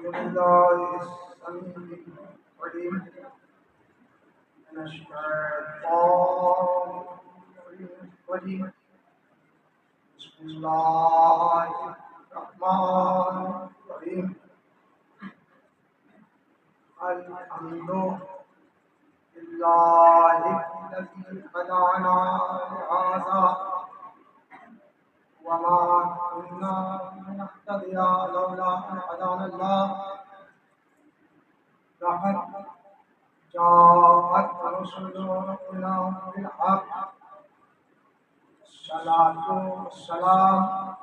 بالله السميع العليم من الشيطان الرجيم بسم الله الرحمن الرحيم الحمد لله الذي هدانا لهذا وما كنا لنهتدي لولا أن هدانا الله لقد جاءت رسلنا بالحق الصلاة والسلام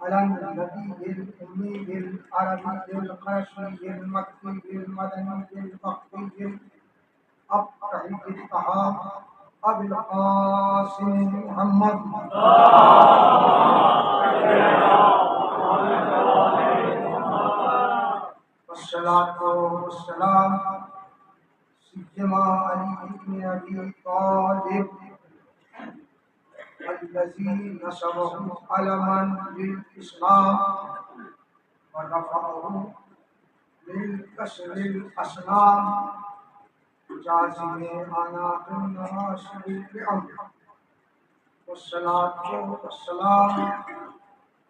على النبي الأمي العربي القرشي المكي المدني البختي الأبطحي الطهام أبي القاسم محمد والصلاة والسلام سيدنا علي بن أبي طالب الذي نصبه علما للإسلام ورفعه للكسر الأصنام جازم أعناق الناصر بأمره والصلاة والسلام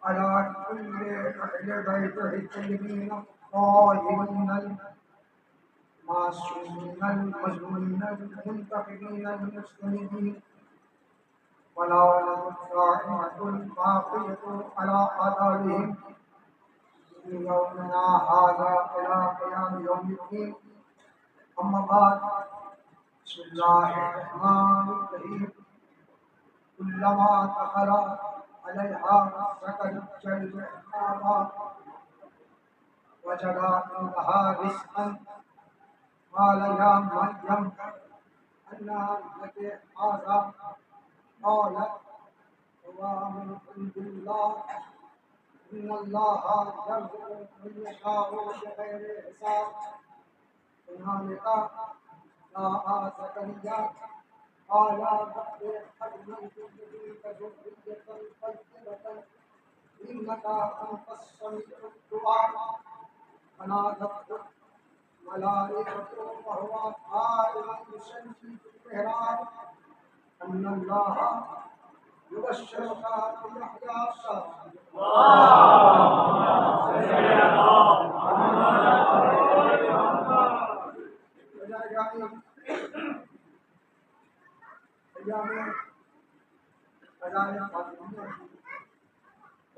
على كل أهل بيته الطيبين الطاهرين المعصومين المظلومين المنتقمين المسلمين ولا الدائمة الباقية على آثارهم من يومنا هذا إلى قيام يوم الدين أما بعد بسم الله الرحمن الرحيم كلما دخل عليها سكنت العقاب وجد عندها رزقا قال يا مريم أنى لك هذا قالت هو من عند الله إن الله يرزق من يشاء بغير حساب هنالك دعا زكريا قال رب هب لي من لدنك ذرية طيبة إنك أنت السميع الدعاء فنادته الملائكة وهو قائم يصلي في المحراب أن الله يبشرك بيحيى صالحا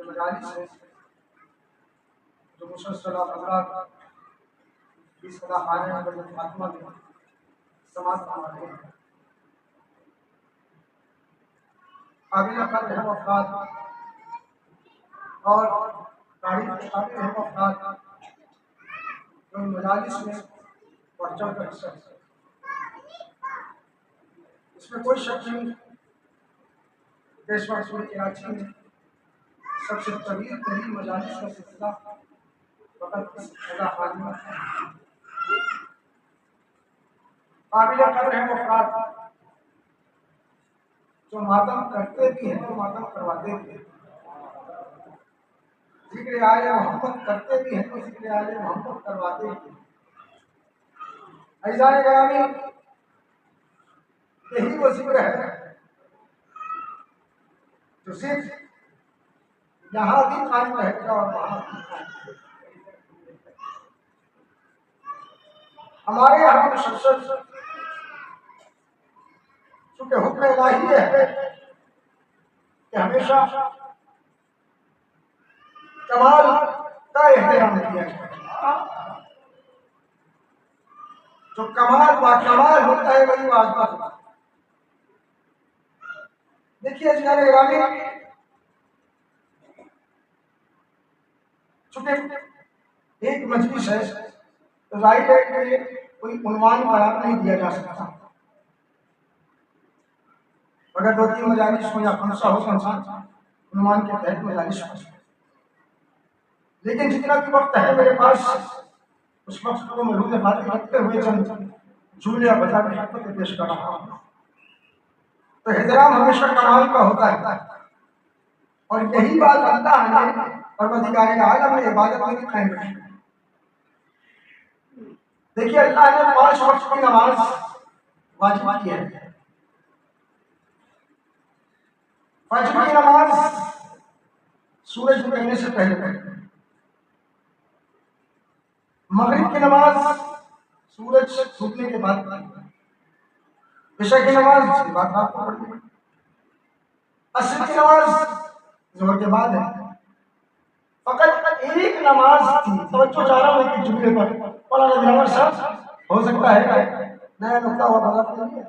مجالس ہے جو مسلسل حضرات اس خدا خانے میں بڑی فاطمہ میں سماعت فرما رہے ہیں قابل قدر ہے افراد اور تاریخ کے قابل ہے افراد جو ان مجالس میں بڑھ چڑھ کر حصہ ہے اس میں کوئی شک نہیں پیشوا رسول کراچی میں سب سے طویل ترین مجالس کا سلسلہ فقط اس خدا خانے میں قابل قدر ہے افراد جو ماتم کرتے بھی ہیں تو ماتم کرواتے بھی ہیں ذکر آل محمد کرتے بھی ہیں تو ذکر آل محمد کرواتے بھی ہیں عزیزان گرامی یہی وہ ذکر ہے جو صرف یہاں بھی قائم رہے گا اور وہاں بھی قائم رہے گا ہمارے یہاں مسلسل چونکہ حکم الہی ہے کہ ہمیشہ کمال کا احترام کیا جائے جو کمال با کمال ہوتا ہے وہی واجبہ ہوتا ہے دیکھیے جناب گرامی چونکہ ایک مجلس ہے تو ظاہر ہے کہ کوئی عنوان قرار نہیں دیا جا سکتا اگر دو تین مجالس ہو یا خمسہ ہو انسان عنوان کے تحت مجالس ہو لیکن جتنا بھی وقت ہے میرے پاس اس وقت کو محروم خاطر رکھتے ہوئے چند جملے بتا کے خدمت پیش کر رہا ہوں تو احترام ہمیشہ کمال کا ہوتا ہے اور یہی بات اللہ نے پروردگار عالم نے عبادت میں بھی قائم رکھی دیکھیے اللہ نے 5 وقت کی نماز واجب کی ہے. فجر کی نماز سورج نکلنے سے پہلے، مغرب کی نماز سورج ڈوبنے کے بعد، عشاء کی نماز بعد رات کو پڑھنی، عصر کی نماز ظہر کے بعد ہے. فقط ایک نماز تھی، توجہ چاہ رہا ہوں ایک جملے پر، مولانا دلاور صاحب ہو سکتا ہے نیا نقطہ ہوا بات نہیں ہے.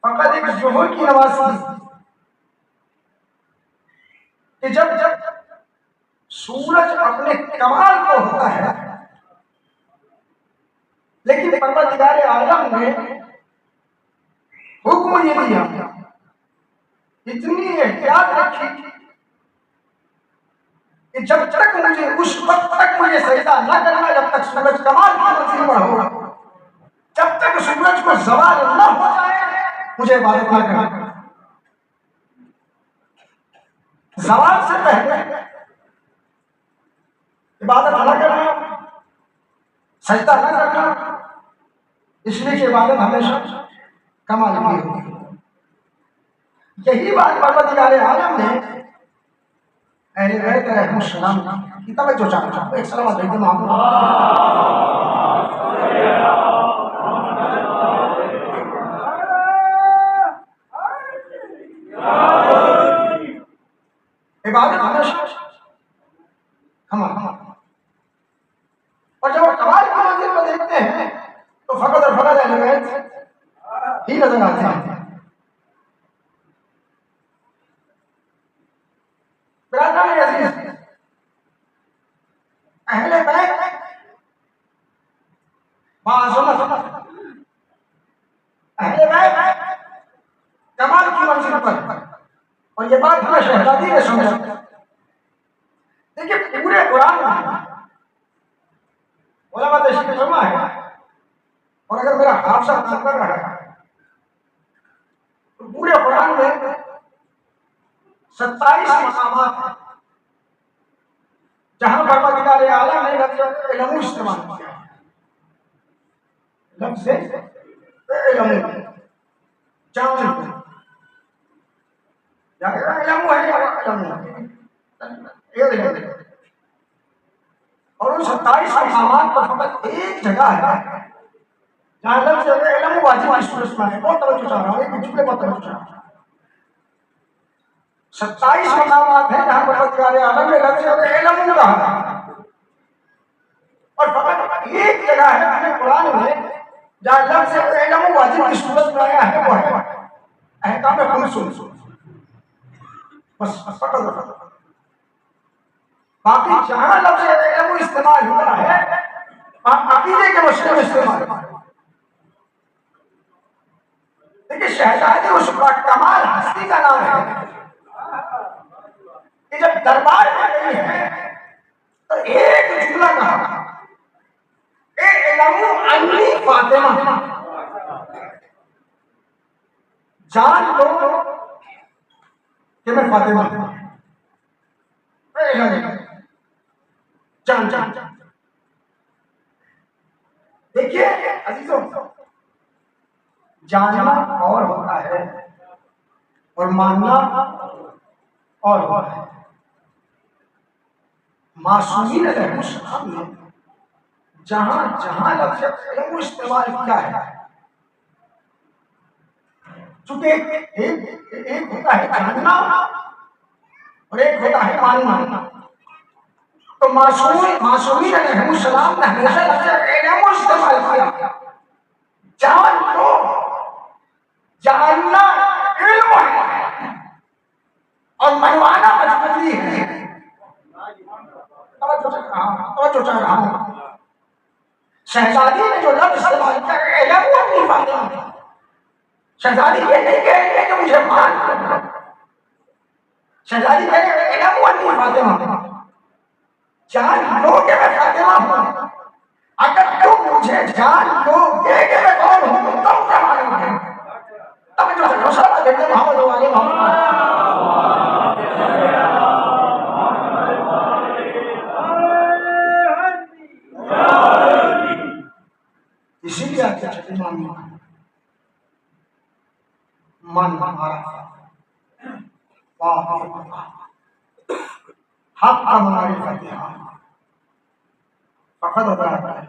فقط ایک ظہر کی نماز تھی کہ جب سورج اپنے کمال کو ہوتا ہے، لیکن پروردگار عالم نے حکم یہ دیا، اتنی احتیاط رکھی کہ جب تک مجھے اس وقت تک مجھے سجدہ نہ کرنا جب تک سورج کمال کی منزل پر ہو، جب تک سورج کو زوال نہ ہو جائے مجھے عبادت نہ کرنا. زوال سے پہلے عبادت نہ کرنا، سجدہ نہ کرنا، اس لیے کہ عبادت ہمیشہ کمال کی ہوتی ہے. یہی بات پروردگار عالم نے اہل بیت علیہ السلام کی توجہ چاہتا ہوں. ایک سلام علیکم محمد. عبادت ہمیشہ کمال، اور جب کمال کی منزل کو دیکھتے ہیں تو فقط اور فقط اہل بیت ہی نظر آتے ہیں. برادران عزیز، اہل بیت معظمت، اہل بیت کمال کی منزل پر، اور یہ بات ہمیں شہزادی نے سمجھا. دیکھیے پورے قرآن میں علماء تشریح فرما ہے، اور اگر میرا حافظہ کام کر رہا ہے تو پورے قرآن میں 27 مقامات ہیں جہاں پروردگار عالم نے لفظ علم استعمال کیا ہے. لفظ علم جان اور ان 27 مقامات پر فقط ایک جگہ ہے جہاں لفظ علم واجب اس میں ہے. بہت توجہ چاہ رہا ہوں، ایک جملے پر توجہ چاہ رہا ہوں. 27 مقامات ہیں جہاں پروردگار عالم نے لفظ علم کہا، اور فقط ایک جگہ ہے اپنے قرآن میں جہاں لفظ علم واجب کی صورت میں آیا ہے، وہ ہے احکام خمس. بس فقط باقی جہاں لفظ علم استعمال ہوا ہے عقیدے کے مسئلے میں استعمال. دیکھیے شہزادی اس کا کمال ہستی کا نام ہے کہ جب دربار میں گئی ہے تو ایک جملہ کہا، اعلموا انی فاطمہ، جان لو کہ میں فاطمہ ہوں. جان جان دیکھیے عزیزوں، جاننا اور ہوتا ہے اور ماننا اور ہوتا ہے. معصومین علیہ السلام نے جہاں جہاں لفظ علم استعمال کیا ہے، چونکہ ایک ہوتا ہے جاننا اور ایک ہوتا ہے ماننا، تو معصومین علیہ السلام نے ہمیشہ لفظ علم استعمال کیا. جان لو، جاننا علم ہے اور منوانا مجبوری ہے. توجہ چاہ رہا ہوں. شہزادی نے جو لفظ استعمال کیا علم نہیں فاطمہ، شہزادی یہ نہیں کہہ رہی ہے کہ مجھے مان کرنا، شہزادی کہہ رہی ہے علم نہیں فاطمہ، جان لو کہ میں فاطمہ ہوں. اگر تم مجھے جان لو گے کہ میں کون ہوں تم کیا معلوم ہے. تب جو رسول دیکھتے محمد علیہ محمد اسی لیے آپ کے چھٹی مان من ہمارا حق ہماری فتح فقط ہوتا ہے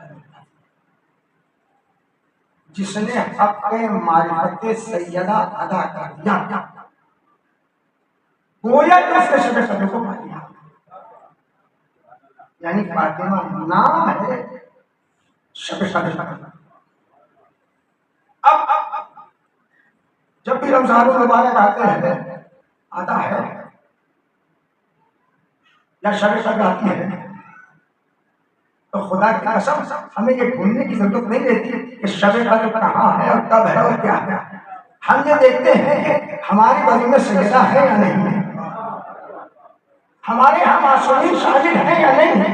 جس نے حق معرفت سیدہ ادا کر دیا گویا کہ اس کے شب صدر کو پا دیا. یعنی فاطمہ نام ہے شب صدر. اب جب بھی رمضان المبارک آتا ہے یا شب قدر آتی ہے تو خدا کی قسم ہمیں یہ ڈھونڈنے کی ضرورت نہیں رہتی کہ شب قدر کہاں ہے اور کب ہے اور کیا ہے. ہم یہ دیکھتے ہیں کہ ہماری بازی میں سجدہ ہے یا نہیں ہے, ہمارے یہاں معصومین شامل ہیں یا نہیں ہے.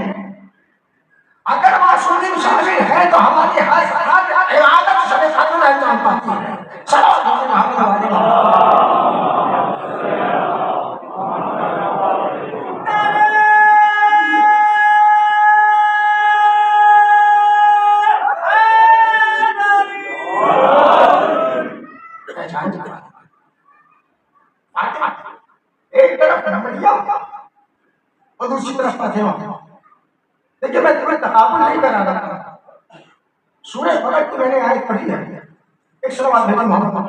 اگر معصومین شامل ہیں تو ہماری ہر عبادت شب قدر میں انجام پاتی ہے. ایک طرف مریم اور دوسری طرف فاطمہ. دیکھیے میں تمہیں تقابل نہیں کرا رہا, سورہ فلق کی میں نے آیت پڑھی ہے. ایک سوال بھیجو محمد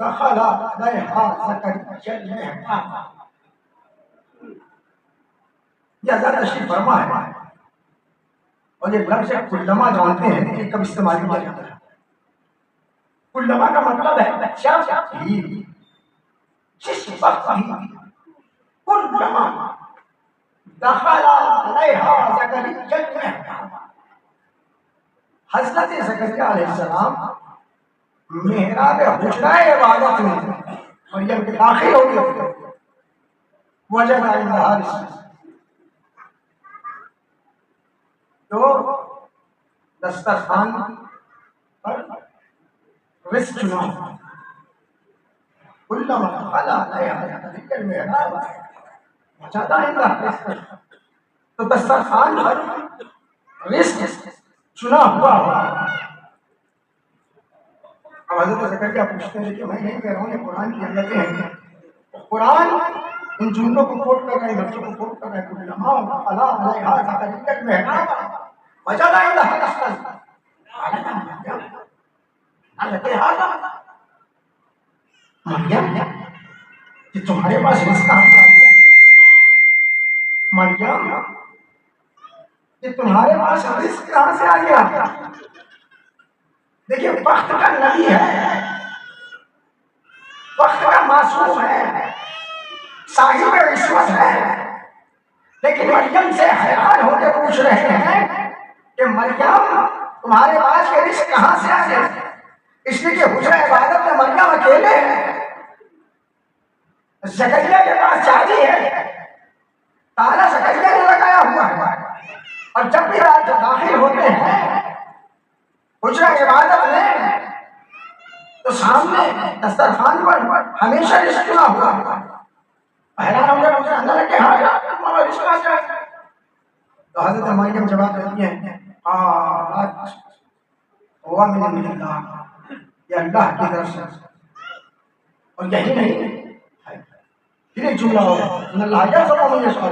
دخل علیہا زکریا المحراب. یہ حضرت تشریف فرما ہے اور یہ لفظ کلما جانتے ہیں کہ کب استعمال کیا جاتا ہے. کلما کا مطلب ہے بچہ بھی, جس وقت بھی کلما دخل علیہا زکریا المحراب. حضرت زکریا علیہ السلام محراب حجرہ عبادت میں مریم کے داخل ہو گئے. وجد عندہا رزقا, تو دسترخوان پر رزق چنا. کلما دخل علیہا زکریا المحراب وجد عندہا رزقا, تو دسترخوان پر رزق چنا ہوا. اب حضرت زکریا پوچھتے ہیں کہ میں نہیں کہہ رہا ہوں, یہ قرآن کی آیتیں ہیں. قرآن ان جملوں کو کوٹ کر رہا ہے, لفظوں کو کوٹ کر رہا ہے. کلما دخل علیہا زکریا المحراب وجد عندہا رزقا قال یا مریم هذا. مریم کہ تمہارے پاس رزق کہاں سے آ گیا؟ مریم کہ تمہارے پاس رزق کہاں سے آ گیا؟ دیکھیے وقت کا نبی ہے, وقت کا معصوم ہے, صاحب عصمت ہے, لیکن مریم سے حیران ہو کے پوچھ رہے ہیں کہ مریم تمہارے پاس یہ رزق کہاں سے آ گیا؟ اس لیے کہ حجرہ عبادت میں مریم اکیلے ہیں, زکریا کے پاس شادی ہے, تالا زکریا نے لگایا ہوا ہے. اور جب بھی آپ داخل ہوتے ہیں حجرہ عبادت میں تو سامنے دسترخوان پر ہمیشہ رزق چنا ہوا. حیران ہو گیا, مجھے اندر کہ ہاں ہمارا رزق آ جائے. تو حضرت مریم جواب دیتی ہیں ہوا من اللہ, یہ اللہ کی طرف سے. اور یہی نہیں, پھر ایک جملہ ہوگا ان اللہ یرزق من یشاء,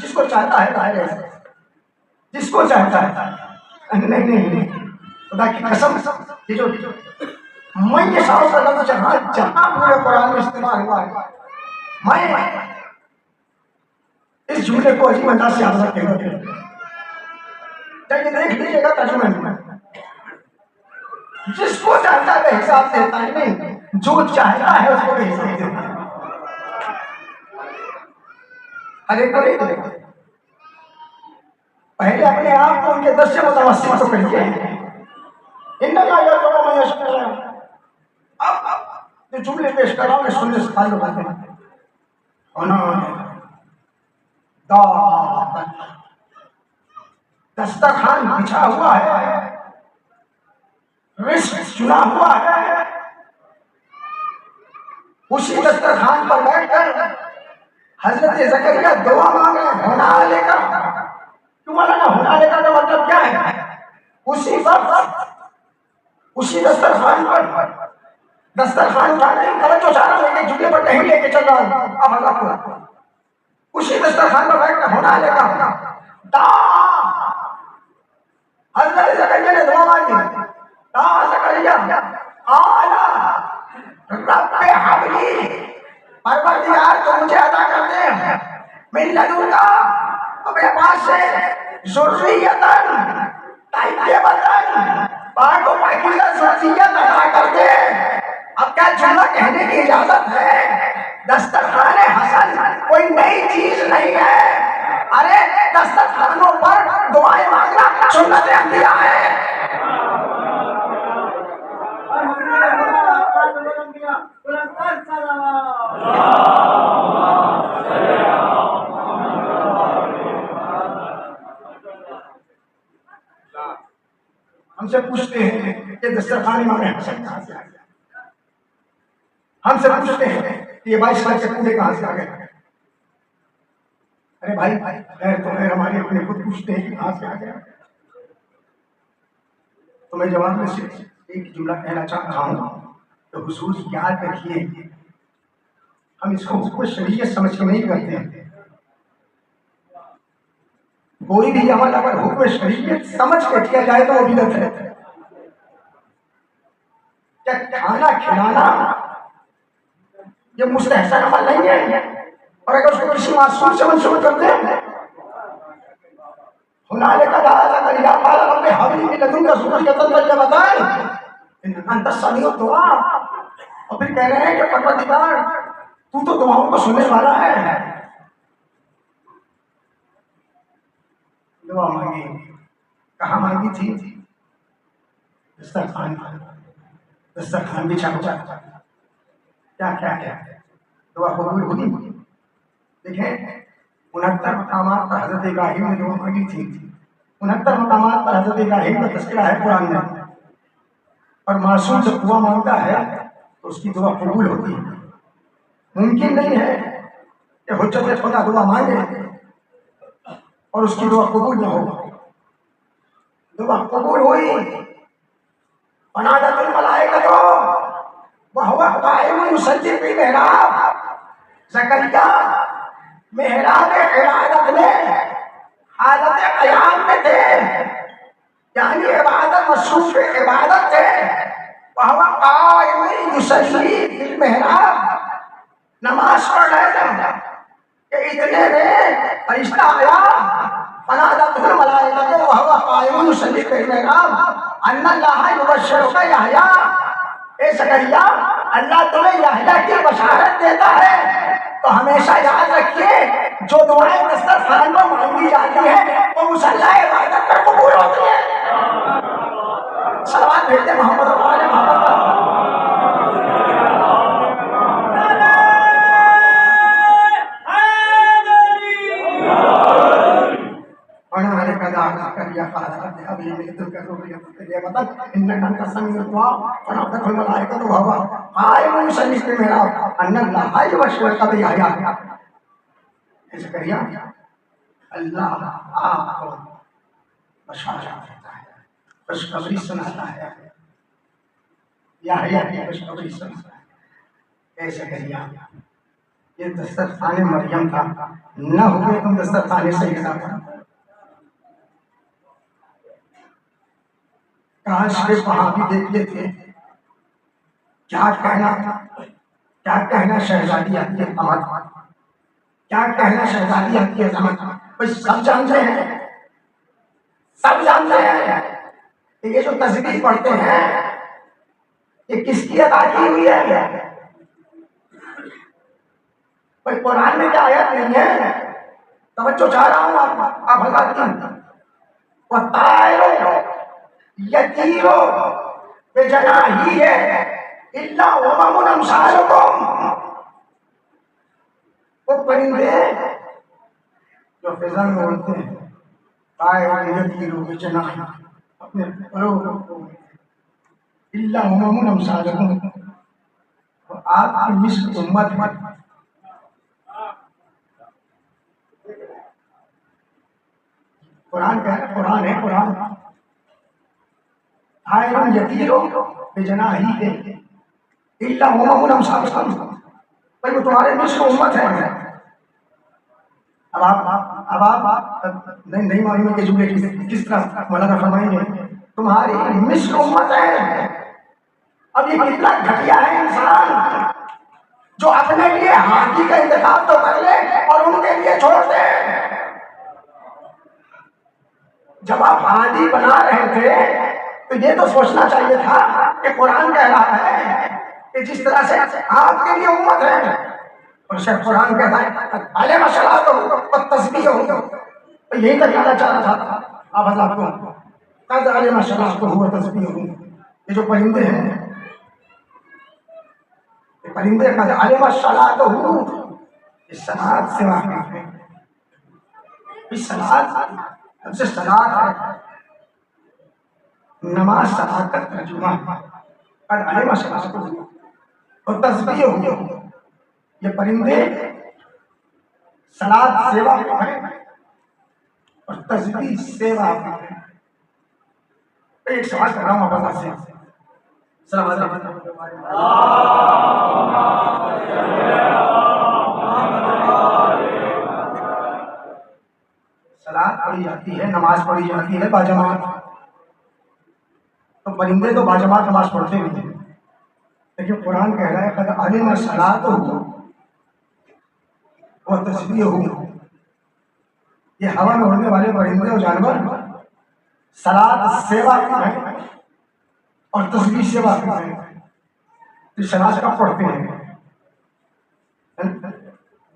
جس کو چاہتا ہے ظاہر ہے, جس کو چاہتا ہے. نہیں خدا کی قسم, یہ جو من یشاء کا لفظ جہاں پورے قرآن میں استعمال ہوا ہے, میں اس جملے کو عجیب انداز سے حضرت کہتے ہیں. جب دیکھ لیجیے گا ترجمے میں, جس کو چاہتا ہے حساب دیتا ہے, نہیں جو چاہتا ہے اس کو حساب دیتا ہے. ہر ایک کو نہیں دے گا. پہلے اپنے آپ کو ان کے در سے متوسط تو کریے. اب جو جملے پیش کر رہا ہوں میں سننے سے تعلق رکھتے ہیں. دعوت دسترخوان بچھا ہوا ہے، رزق چنا ہوا ہے، اسی دسترخوان پر بیٹھ کر حضرت زکریا دعا مانگ رہے ہیں، ہونا لے کر کیوں مولانا ہونا لے کر کا مطلب کیا ہے؟ اسی وقت اسی دسترخوان پر دسترخوان اٹھا رہے ہیں، توجہ چاہ رہے ہیں، جھوٹے پر نہیں لے کے چل رہا ہوں اب اللہ کو اسی دسترخوان پر بیٹھ کر ہونا لے کر حضرت زکریا نے دعا مانگی، زکریا آلا رب حبلی، پروردگار تو مجھے عطا کر دے من لدنکا، اپنے پاس سے ذریتاً طیبۃ، پاک و پاکیزہ ذریت عطا کر دے۔ اب کیا جملہ کہنے کی اجازت ہے؟ دسترخوان حسن کوئی نئی چیز نہیں ہے، ارے دسترخوانوں پر دعائیں مانگنا سنت انبیاء ہے۔ ہم سے پوچھتے ہیں کہ دسترخوان امام حسن کہاں سے آ گیا؟ ہم سے پوچھتے ہیں کہ یہ 22 سال کے کوڑے کہاں سے آ گئے؟ ارے بھائی خیر تو خیر، ہمارے اپنے خود پوچھتے ہیں کہ کہاں سے آ گیا؟ تو میں جواب میں صرف ایک جملہ کہنا چاہ رہا ہوں کہ حضور یاد رکھیے، ہم اس کو حکم شریعت سمجھ کے نہیں کرتے ہیں۔ کوئی بھی عمل اگر حکم شریعت سمجھ کے کیا جائے تو وہ بدعت ہے۔ کیا کھانا کھلانا یہ مستحسن عمل نہیں ہے؟ اور اگر اس کو کسی معصوم سے منسوب کرتے ہیں، ہنالک دعا زکریا قال رب هب لي من لدنك ذرية طیبۃ انک انت السمیع الدعاء، اور پھر کہہ رہے ہیں کہ پروردگار تو تو دعاؤں کو سننے والا ہے۔ دعا مانگی، کہاں مانگی تھی؟ دسترخوان پر، دسترخوان بچھا ہوا، کیا کیا کیا دعا قبول ہوئی؟ دیکھیں 69 مقامات پر حضرت ابراہیم نے دعا مانگی تھی، 69 مقامات پر حضرت ابراہیم کا تذکرہ ہے قرآن میں، اور معصوم جب دعا مانگتا ہے تو اس کی دعا قبول ہوتی ہے۔ ممکن نہیں ہے کہ حجت خدا دعا مانگے اور اس کی دعا قبول نہ ہو۔ دعا قبول ہوئی، فنادت الملائکۃ وہو قائم یصلی فی المحراب، زکریا محراب عبادت میں حالت قیام میں تھے، یعنی عبادت مصروف عبادت تھے، وہو قائم یصلی فی المحراب، نماز پڑھ رہے تھے کہ اتنے میں فرشتہ آیا، فنادت الملائکۃ وہو قائم یصلی فی المحراب ان اللہ یبشرک یحییٰ، اے زکریا اللہ تمہیں یحییٰ کی بشارت دیتا ہے۔ تو ہمیشہ یاد رکھیے جو دعائیں دسترخوان پر مانگی جاتی ہیں وہ مصلی عبادت پر قبول ہوتی ہیں۔ صلوات بھیجتے محمد و آل محمد۔ اللہ آپ کو بشارت دیتا ہے، خوشخبری سناتا ہے، یحییٰ کی خوشخبری سناتا ہے۔ اے زکریا یہ دسترخوان مریم تھا، نہ ہوئے تم دسترخوان سیدہ تھا۔ کاش کے وہاں بھی دیکھتے تھے کیا کہنا شہزادی آتی ہے قمر، کیا کہنا شہزادی آتی ہے قمر۔ بھائی سب جانتے ہیں، سب جانتے ہیں کہ یہ جو تسبیح پڑھتے ہیں یہ کس کی عطا کی ہوئی ہے؟ کوئی قرآن میں کیا آیت نہیں ہے؟ توجہ چاہ رہا ہوں آپ حضرات کی۔ وَالطَّائِرُ یطیرُ بجناحیہ الا امم امثالکم، وہ پرندے فضا میں اڑتے ہیں طائر یطیر بجناح اپنے پروں کو الا امم امثالکم، اور آپ کی مثل امت ہے. قرآن کہہ رہا ہے، قرآن ہے قرآن. طائر یطیر بجناحیہ الا امم امثالکم، بھائی وہ تمہارے مثل امت ہے. اب آپ نہیں معلوم ہے کہ جملے کس طرح مولانا فرمائیں گے تمہاری مثل امت ہے. اب یہ کتنا گھٹیا ہے انسان جو اپنے لیے ہاتھی کا انتخاب تو کر لے اور ان کے لیے چھوڑ دے. جب آپ ہاتھی بنا رہے تھے تو یہ تو سوچنا چاہیے تھا کہ قرآن کہہ رہا ہے کہ جس طرح سے آپ کے لیے امت ہے، اور شیخ قرآن کہتا ہے علیہ الصلاۃ والتسبیح ہو، یہی تک کہنا چاہ رہا تھا آپ حضرات کو. قد علیہ الصلاۃ والتسبیح ہو، یہ جو پرندے ہیں یہ پرندے قد علیہ الصلاۃ ہو، اس صلاۃ سے واقف ہے. اس صلاۃ سے صلاۃ ہے، نماز صلاۃ کا ترجمہ ہے. قد علیہ الصلاۃ اور تسبیح ہو، یہ پرندے صلاۃ سے واقف ہیں اور تسبیح سے واقف ہیں. ایک سوال کر رہا ہوں آپ سے. السلام علیکم. صلاۃ پڑھی جاتی ہے، نماز پڑھی جاتی ہے باجماعت، تو پرندے تو باجماعت نماز پڑھتے نہیں ہیں، لیکن قرآن کہہ رہا ہے قد علم الصلاۃ و تسبیح ہو، یہ ہوا میں اڑنے والے پرندے اور جانور صلاۃ سے واقف ہیں اور تسبیح سے واقف ہیں. تو صلاۃ کب پڑھتے ہیں؟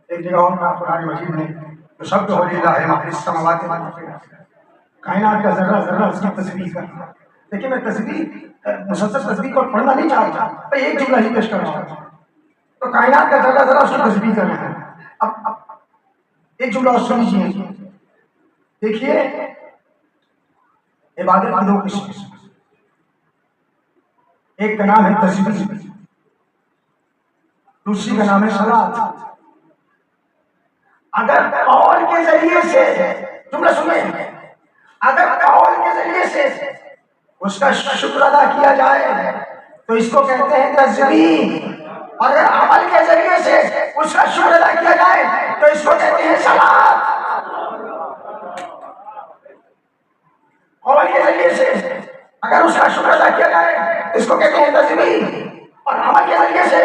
ایک جگہ اور کہا قرآن مجید میں یسبح للہ ما فی السماوات وما فی الارض، کائنات کا ذرہ ذرہ اس کی تسبیح کرتا ہے. لیکن میں تسبیح مسلسل تسبیح کو پڑھنا نہیں چاہتا، میں ایک جملہ ہی پیش کر رہا ہوں. تو کائنات کا ذرہ ذرہ اس کی تسبیح کر رہا ہے. اب ایک جملہ اور سن لیجیے. دیکھیے عبادت کی دو قسم، ایک کا نام ہے تسبیح، دوسری کا نام ہے صلاۃ. اگر قول کے ذریعے سے، جملہ سنیں، اگر قول کے ذریعے سے اس کا شکر ادا کیا جائے تو اس کو کہتے ہیں تسبیح، اور اگر عمل کے ذریعے سے اس کا شکر ادا کیا جائے تو اس کو کہتے ہیں صلاۃ. قول کے ذریعے سے اگر اس کا شکر ادا کیا جائے تو اس کو کہتے ہیں تسبیح، اور عمل کے ذریعے سے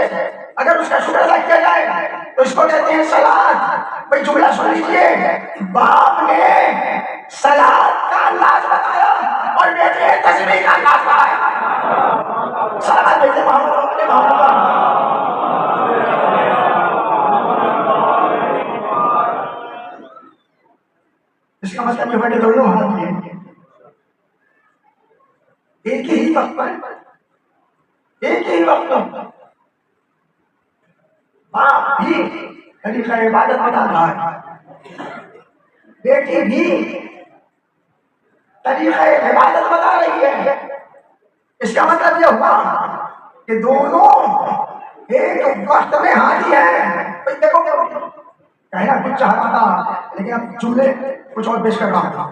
اگر اس کا شکر ادا کیا جائے تو اس کو کہتے ہیں صلاۃ. بھائی جملہ سن لیجیے، باپ نے صلاۃ کا انداز بتایا اور بیٹے نے تسبیح کا انداز بتایا. صلاۃ بیٹے محمد. اس کا مطلب یہ بڑے دونوں ہاتھ ہیں، ایک ہی وقت پر، ایک ہی وقت پر باپ بھی طریقہ عبادت بتا رہا ہے، بیٹی بھی طریقہ عبادت بتا رہی ہے. اس کا مطلب یہ ہوا کہ دونوں ایک وقت میں حاضر ہیں. دیکھو کہنا کچھ چاہتا تھا لیکن اب جملے کچھ اور پیش کر رہا تھا.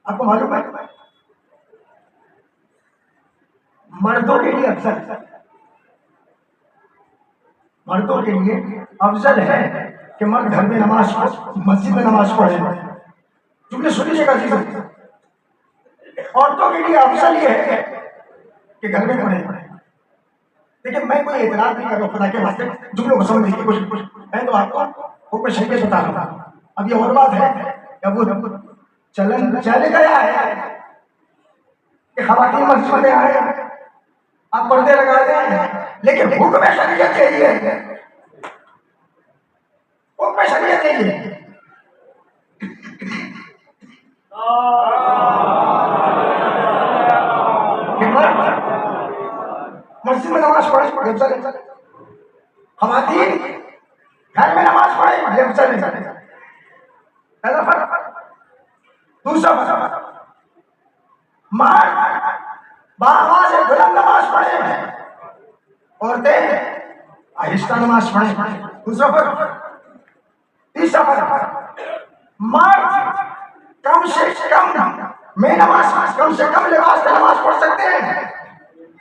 آپ کو معلوم ہے مردوں کے لیے مردوں کے لیے افضل ہے کہ مرد گھر میں نماز مسجد میں نماز پڑھے. جملے سن لیجیے گا. عورتوں کے لیے افضل یہ ہے کہ گھر میں پڑھے. لیکن میں کوئی اعتراض نہیں کر رہا، خدا کے واسطے جملوں کو سمجھنے کی کوشش میں تو آپ کو حکم شریعت بتا رہا ہوں. اب یہ اور بات ہے کہ اب وہ چلن چلے گیا ہے کہ خواتین مسجد میں آئے آپ پردے لگا دیں، لیکن حکم شریعت کے لیے، حکم شریعت کے لیے مسجد میں نماز پڑھے، خواتین گھر میں نماز پڑھے. پہلا فرق. دوسرا فرق، مرد باآواز بلند نماز پڑھے، عورتیں آہستہ نماز پڑھیں. دوسرا فرق. تیسرا فرق، مرد کم سے کم میں نماز، کم سے کم لباس میں نماز پڑھ سکتے ہیں،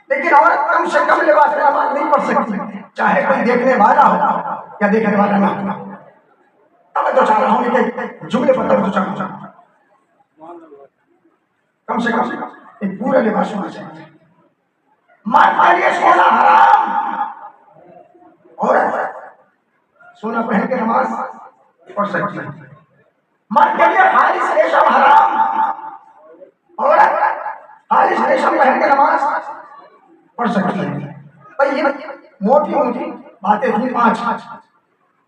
لیکن عورت کم سے کم لباس میں نماز نہیں پڑھ سکتی، چاہے کوئی دیکھنے والا ہو یا دیکھنے والا نہ ہو. اب میں تو چاہ رہا ہوں کہ جملے پر توجہ چاہوں، کم سے کم ایک پورا لباس ہونا چاہیے. مرد کے لیے سونا حرام، عورت سونا پہن کے نماز پڑھ سکتی ہے. مرد کے لیے خالص ریشم حرام، عورت خالص ریشم پہن کے نماز پڑھ سکتی ہے. بھائی یہ موٹی موٹی باتیں تھیں، 5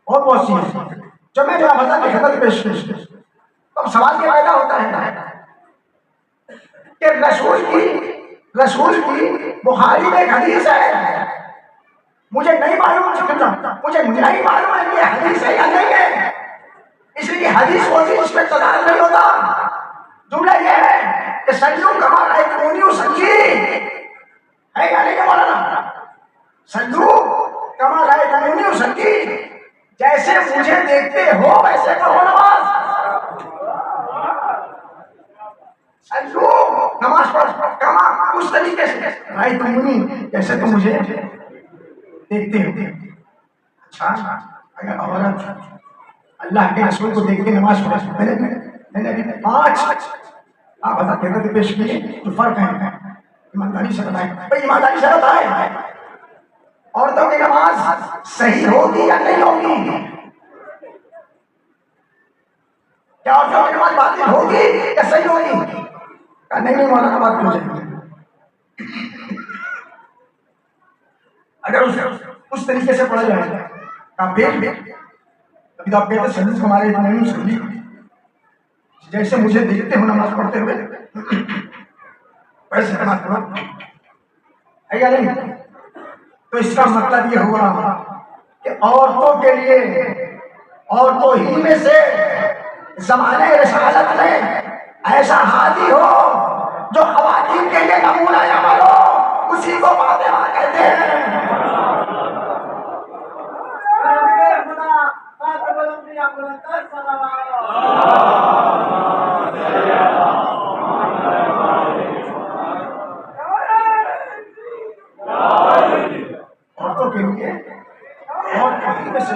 اور بہت سی ہیں جو میں وضاحت کی خدمت پیش کی. اب سوال یہ پیدا ہوتا ہے کہ رسول کی بخاری میں ایک حدیث ہے، مجھے نہیں معلوم، مجھے نہیں معلوم ہے کہ یہ حدیث ہے یا نہیں ہے، اس لیے حدیث ہوتی اس میں تضاد نہیں ہوتا. جملہ یہ ہے کہ سنجو کما رأیتمونی اصلی ہے یا نہیں مولانا؟ سنجو کما رأیتمونی اصلی، جیسے مجھے دیکھتے ہو ویسے پڑھو نماز. سنجو نماز پڑھ کما اس طریقے سے، رأیتمونی جیسے تم مجھے دیکھتے ہو. اچھا اگر عورت اللہ کے رسول کو دیکھ کے نماز پڑھے، میں نے 5 آپ حضرت پیش کیے جو فرق ہے، ایمانداری سے بتائیں. بھائی ایمانداری سے بتائیں، عورتوں کی نماز صحیح ہوگی یا نہیں ہوگی؟ کیا عورتوں کی نماز باطل ہوگی یا صحیح ہوگی؟ نہیں مولانا بات ہو جائے گی. اگر اس طریقے سے پڑھا جائے ابھی تو آپ کہتے ہیں ہمارے اتنے سنی جیسے مجھے دیکھتے ہو نماز پڑھتے ہوئے ویسے نماز پڑھو ہے یا نہیں؟ تو اس کا مطلب یہ ہوا کہ عورتوں کے لیے، عورتوں ہی میں سے زمانے رسالت میں ایسا ہادی ہو جو خواتین کے لیے نمونہ عمل ہو، اسی کو فاطمہ کہتے ہیں. عورتوں کے لیے اور میں سے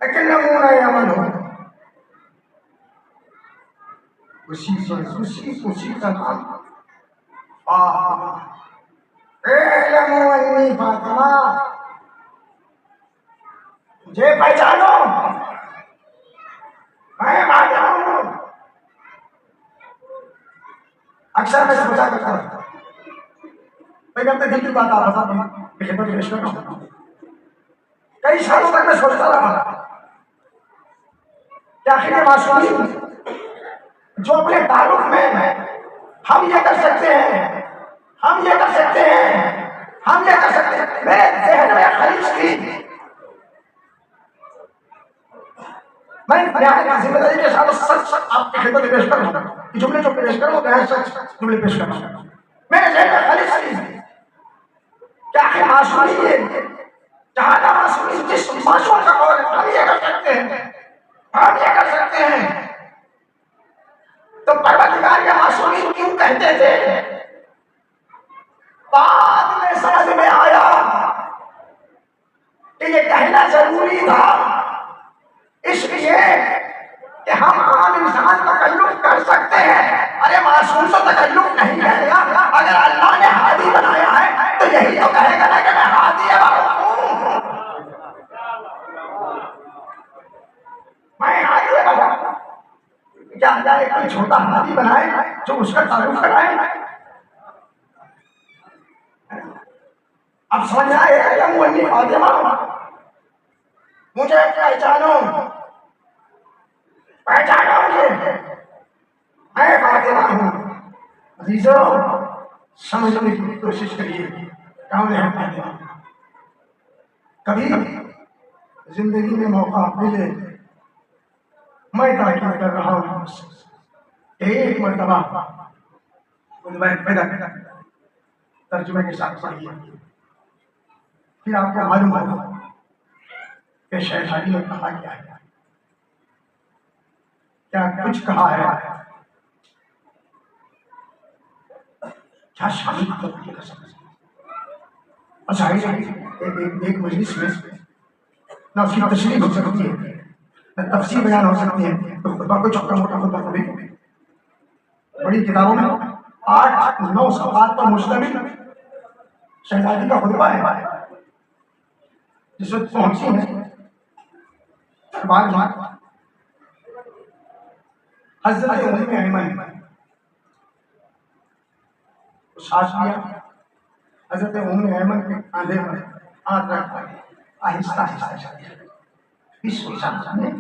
لیکن نمونہ عمل ہو، اسی کا نام فاطمہ. اعلموا انی فاطمہ، مجھے پہچانو میں فاطمہ ہوں. اکثر میں سوچا کرتا ہوں، میں اپنے دل کی بات آپ بتاتا ہوں، خدمت پیش کرتا ہوں. کئی سالوں تک میں سوچتا رہا کہ آخر معصومی جو اپنے تعلق میں ہم یہ کر سکتے ہیں، ہم یہ کر سکتے ہیں، ہم یہ کر سکتے ہیں، میرے ذہن میں خواہش تھی. میں ذمہ داری کے ساتھ سچ آپ کی خدمت پیش کروں گا، جملے جو پیش کروں گا سچ جملے پیش کروں گا. میرے ذہن میں خواہش تھی کیا کہ معصومی جہاں معصومی جس معصوم کا قول ہے ہم یہ کر سکتے ہیں، ہم یہ کر سکتے ہیں، تو پروردگار کے معصومین کیوں کہتے تھے؟ بعد میں سمجھ میں آیا کہ یہ کہنا ضروری تھا، اس لیے کہ ہم عام انسان تکلف کر سکتے ہیں. ارے معصوم تو تکلف نہیں کہے گا، اگر اللہ نے ہادی بنایا ہے تو یہی تو کہے گا نا کہ میں ہادی ہوں، میں ہادی بنا. کیا اللہ نے کوئی چھوٹا ہادی بنائے جو اس کا تعارف کرائے؟ اب سمجھ آئے علم انی فاطمہ، مجھے پہچانو، پہچانو مجھے، میں فاطمہ ہوں. عزیزو سمجھنے کی کوشش کریے کون ہے فاطمہ. کبھی زندگی میں موقع ملے میں تاکید کر رہا ہوں ایک مرتبہ پیدا ترجمے کے ساتھ پڑھیے، پھر آپ کو معلوم ہوگا کہ شہزادی نے کہا کیا ہے، کیا کچھ کہا ہے، کیا شامل ہوتی ہے قسم سے۔ اور ظاہر ہے ایک مجلس میں نہ اس کی تشریح ہو سکتی ہے نہ تفسیر بیان ہو سکتی ہے، تو خطبہ کو چھوٹا موٹا خطبہ کو بھی بڑی کتابوں میں 8-9 صفحات پر مشتمل شہزادی کا خطبہ ہے، جس وقت پہنچی ہے بار حضرت ام ایمن ساتھ لیا، حضرت ام ایمن کے کاندھے پر ہاتھ رکھ کر آہستہ آہستہ چلے۔ اس وقت میں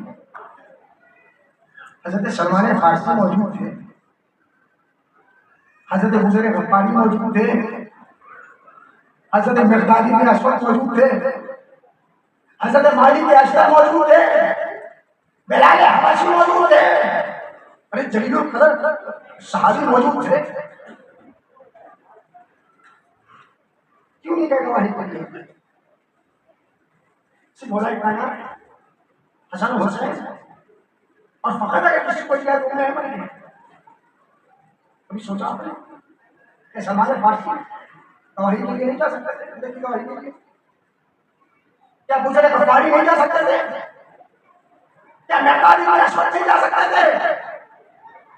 حضرت سلمان فارسی موجود تھے، حضرت حضر غفاری موجود تھے، حضرت مقدادی بن اسود موجود تھے، حضرت مالک اشرف موجود تھے، بلال حبشی موجود تھے، ارے جلیل القدر صحابی موجود تھے، کیوں نہیں کہہ گواہی کے لیے؟ صرف مولا کائنات حسن حسین اور فقط اگر کسی کو دیا تو میں بنے کبھی سوچا آپ نے کہ سلمان فارسی گواہی کے لیے نہیں جا سکتے تھے؟ حضرت کی گواہی کے لیے کیا بزرگ غفاری نہیں جا سکتے تھے؟ کیا مقدادی بن اسود نہیں جا سکتے تھے؟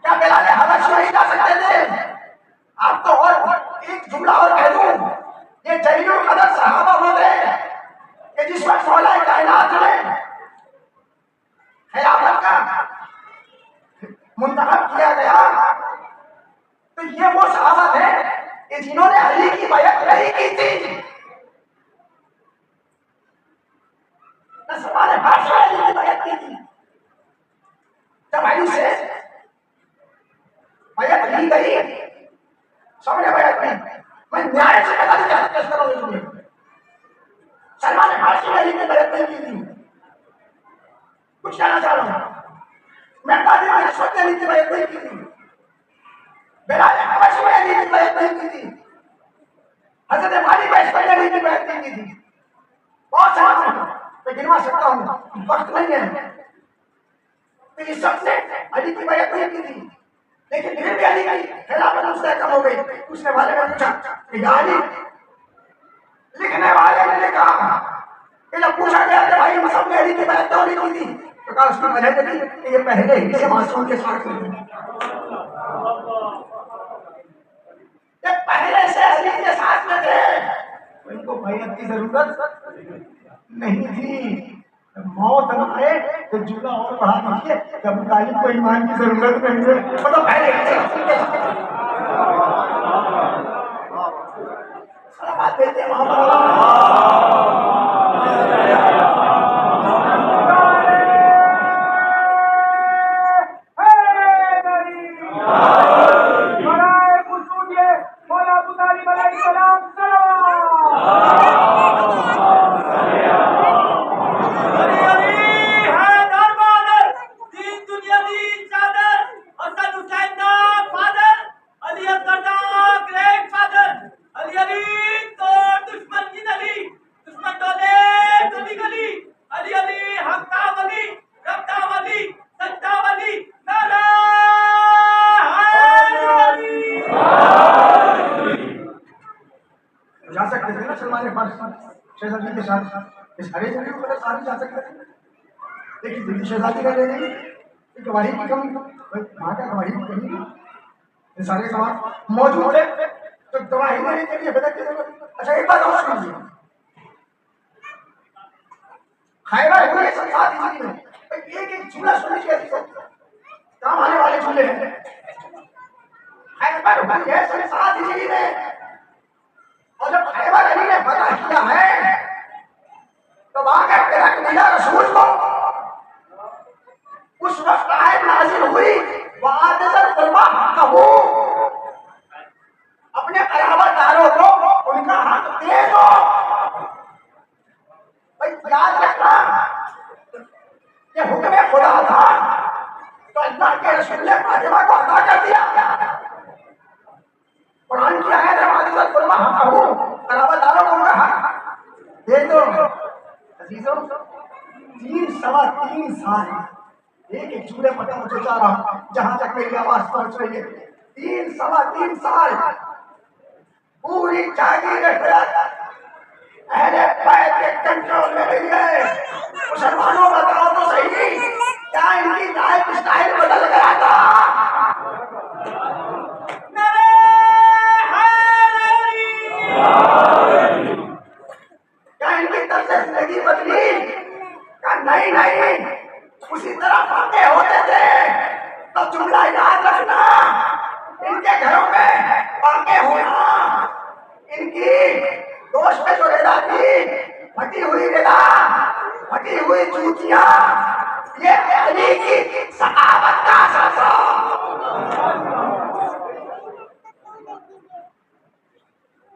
کیا بلال حبشی نہیں جا سکتے تھے؟ آپ تو اور ایک جملہ اور کہہ دوں، یہ جلیل القدر صحابہ ہوتے کہ جس وقت مولا کائنات میں خلافت کا منتخب کیا گیا تو یہ وہ صحابہ تھے کہ جنہوں نے علی کی بیعت نہیں کی تھی، سلمان فارسی علی کی بیعت کی تھی۔ جب علی سے بیعت لی گئی، سب نے بیعت کی، میں نیائے سے بتا دیا کس طرح ہوئی، سلمان فارسی علی کی بیعت نہیں کی تھی۔ کچھ کہنا چاہ رہا ہوں، مقدادی بن اسود نے علی کی بیعت نہیں کی تھی، بلال حبشی نے علی کی بیعت نہیں کی تھی، حضرت مالک اشرف نے علی کی بیعت نہیں کی تھی۔ بہت سارے میں گنوا سکتا ہوں، وقت نہیں ہے، تو یہ سب نے علی کی بیعت نہیں کی تھی، لیکن پھر بھی علی کی خلافت مستحکم ہو گئی۔ اس نے والے نے پوچھا کہ یا علی، لکھنے والے نے لکھا کہ جب پوچھا گیا کہ بھائی مسلم نے علی کی بیعت کیوں نہیں کی تھی، تو کہا اس کی وجہ یہ تھی کہ یہ پہلے ہی سے معصوم کے ساتھ ہوئی، یہ پہلے سے علی کے ساتھ میں تھے، ان کو بیعت کی ضرورت نہیں تھی۔ موت نہ آئے تو جملہ اور پڑھا دیجیے کہ ابو طالب کو ایمان کی ضرورت نہیں ہے، مطلب پہلے ہی سے سلامات دیتے ہیں شہزادی کے ساتھ اس ہرے جگہ پر ساتھ جا سکتے تھے، لیکن دلی شہزادی کا لے گئی کہ گواہی کی کمی، وہاں کا گواہی کی کمی یہ سارے گواہ موجود تھے تو گواہی دینے کے لیے بدل کے ضرورت۔ اچھا ایک بات اور سنیے، خیبر ہوئے ساتھ ہی میں ایک ایک جملہ سننے کے کام آنے والے جملے ہیں۔ خیبر ہوئے ساتھ ہی میں، اور جب خیبر علی نے فتح کیا ہے تو وہاں کے رکھنے رسول کو اس وقت آیت نازل ہوئی وَآتَذَ الْقُرْبَى حَقَّهُ، اپنے قرابت داروں کو ان کا حق دے دو۔ بھائی یاد رکھنا یہ حکم خدا تھا اللہ کے رسول نے فاطمہ کو عطا کر دیا. قرآن کی آیت ہے معذرت فرما ہوں قرابت داروں کو ان کا حق دے دو. عزیزوں 3 سال ایک ایک چولہے پر مجھے چاہ رہا ہوں جہاں تک میری آواز پہنچ رہی ہے. 3 سال پوری جاگیر اہل بیت کے کنٹرول میں رہی ہے. مسلمانوں بتاؤ تو صحیح کیا ان کی لائف اسٹائل بدل گیا تھا؟ کیا ان کی طرز زندگی بدلی؟ کیا نہیں اسی طرح واقع ہوتے تھے. تو جملہ یاد رکھنا ان کے گھروں میں واقع ہونا ان کی گوشت میں جو رضا تھی پھٹی ہوئی رضا پھٹی ہوئی جوتیاں یہ علی کی ثقافت کا اثر تھا.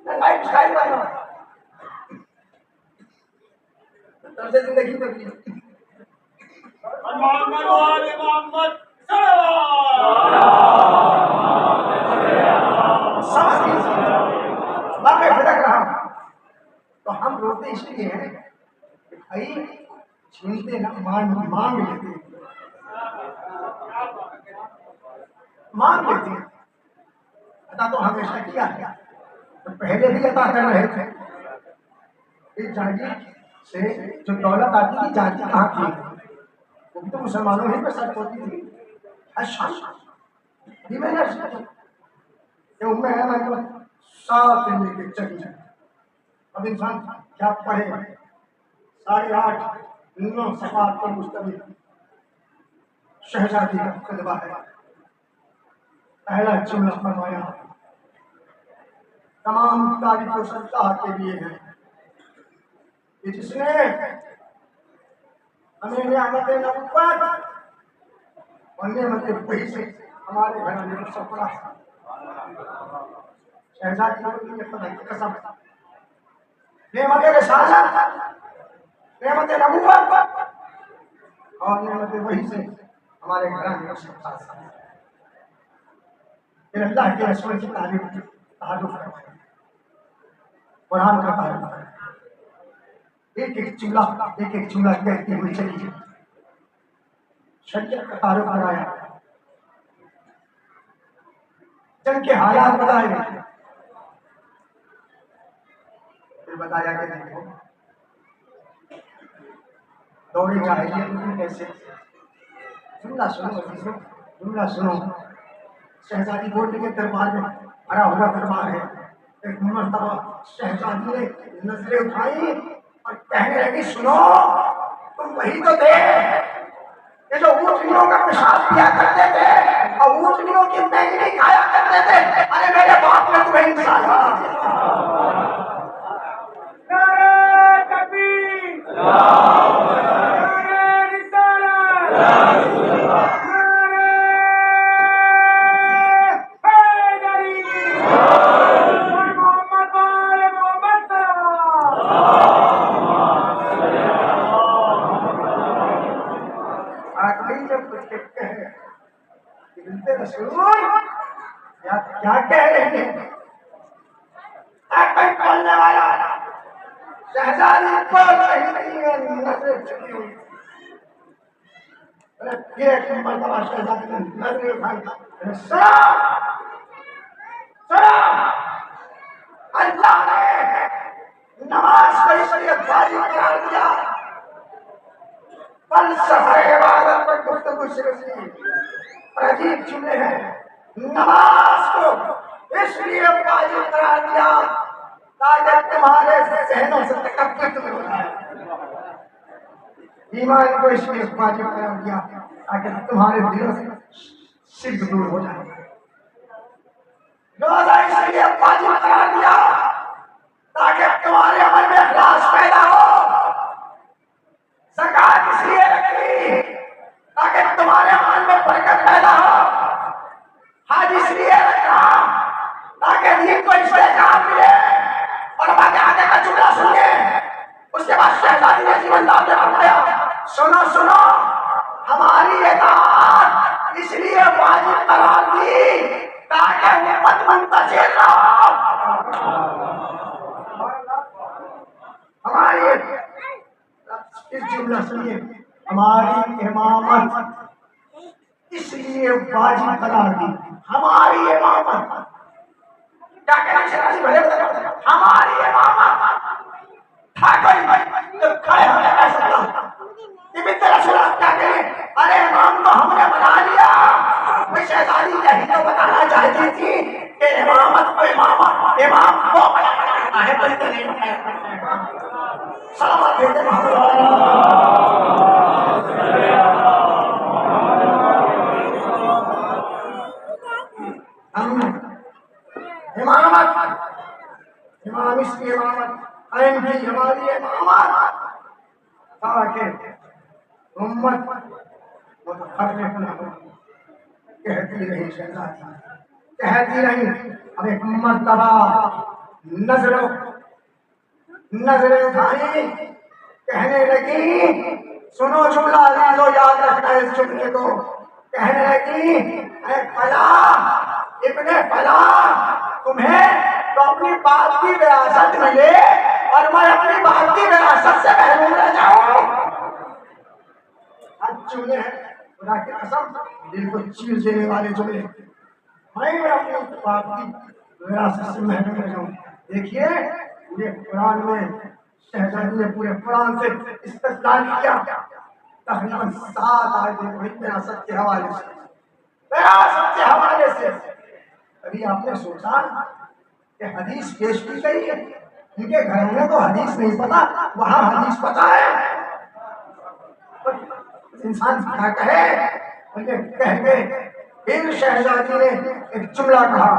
لائف اسٹائل بنا طرز زندگی بدلی. محمد وآل محمد میں بھٹک رہا ہوں تو ہم روتے اس لیے ہیں کہ بھائی چھینتے نا مانگ لیتے عطا تو ہمیشہ کیا ہے. تو پہلے بھی عطا کر رہے تھے. اس جانچی سے جو دولت آتی تھی جانچی کہاں تھی؟ وہ بھی تو مسلمانوں ہی پہ سچ ہوتی تھی. ابھی میں نے کہ ان میں ہے ساتھ لے کے چلی جائے. اب انسان کیا پڑھے 8.5 9 صفحات پر مشتمل شہزادی کا خطبہ ہے. پہلا جملہ فرمایا تمام تعریف و سطح کے لیے ہے کہ جس نے ہمیں نعمت نبوت اور نعمت وحی سے ہمارے گھرانے کو سفرا. شہزادی کی خدا کی قسم نعمت رسالت نعمت نبوت اور نعمت وحی سے ہمارے گھرانے کو سفرا. پھر اللہ کے رسول کی تعارف ہے قرآن کا تعارف ہے. ایک ایک چولہا کہتی ہوئی چلی شریعت کا تعارف کرایا جنگ کے حالات بتائے. پھر بتایا کہ دیکھو دور جاہلیت میں کیسے جملہ سنو شہزادی بولنے کے دربار میں بھرا ہوا دربار ہے. ایک مرتبہ شہزادی نے نظریں اٹھائی اور کہنے لگی سنو تم وہی تو تھے یہ جو اونٹنیوں کا پیشاب کیا کرتے تھے اور اونٹنیوں کی مینگنی کھایا کرتے تھے. ارے میرے باپ نے تمہیں انسان بنا دیا. کیا کہہ رہے ہیں بولنے والا شہزادی کو نہیں ہے نظر چلی ہوئی. ایک مرتبہ شہزادی نے نظر اٹھائی سلام اللہ نے نماز کو شریعت بازی قرار دیا. فلسفہ عبادت پر گفتگو شروع کی. عجیب جملے ہیں. نماز کو اس لیے واجب قرار دیا تاکہ تمہارے ذہنوں سے تکبر دور ہو جائے. ایمان کو اس لیے واجب قرار دیا تاکہ تمہارے دلوں سے شرک دور ہو جائے. روزہ اس لیے واجب قرار دیا تاکہ تمہارے عمل میں اخلاص پیدا ہو. زکات اس لیے رکھی تاکہ تمہارے عمل میں برکت پیدا ہو. حج اس لیے رکھا تاکہ دین کو استحکام ملے. اور بعد آگے کا جملہ سنیے. اس کے بعد شہزادی نے جیون دار نے فرمایا سنو ہماری اطاعت اس لیے واجب قرار دی تاکہ امت منتظر رہو. ہماری اس جملہ سنیے، ہماری امامت اس لیے واجب قرار دی. ہماری امامت کیا کہنا چاہیے؟ بھلے ہماری امامت تھا کوئی تو کھڑے ہونے کا سکتا. یہ بھی تیرا سنا کیا کہیں؟ ارے امام تو ہم نے بنا لیا. میں شہزادی یہی تو بتانا چاہتی تھی کہ امامت کو امام کو بنانا ہے، بلکہ نہیں. سلام بھیجتے امامت، امام اس کی امامت، این بھی ہماری امامت تاکہ امت متفرق نہ ہو. کہتی رہی شہزادی، کہتی رہی. اب ایک مرتبہ نظریں اٹھائی، کہنے لگی سنو جملہ عزیزو، یاد رکھنا ہے اس جملے کو. کہنے لگی اے فلاں ابن فلاں، تمہیں تو اپنی باپ کی وراثت ملے اور میں اپنی باپ کی وراثت سے محروم رہ جاؤں. آج جملے ہیں خدا کی قسم دل کو چیر دینے والے جملے. میں اپنے باپ کی وراثت سے محروم رہ جاؤں. دیکھیے پورے قرآن میں شہزادی نے پورے قرآن سے استدلال کیا. تقریباً 7 آیتیں پڑھی وراثت کے حوالے سے. وراثت کے حوالے سے ابھی آپ نے سوچا کہ حدیث پیش کی گئی ہے. ان کے گھر میں تو حدیث نہیں پتا، وہاں حدیث پتا ہے. انسان کیا کہے؟ کہہ کے پھر شہزادی نے ایک جملہ کہا،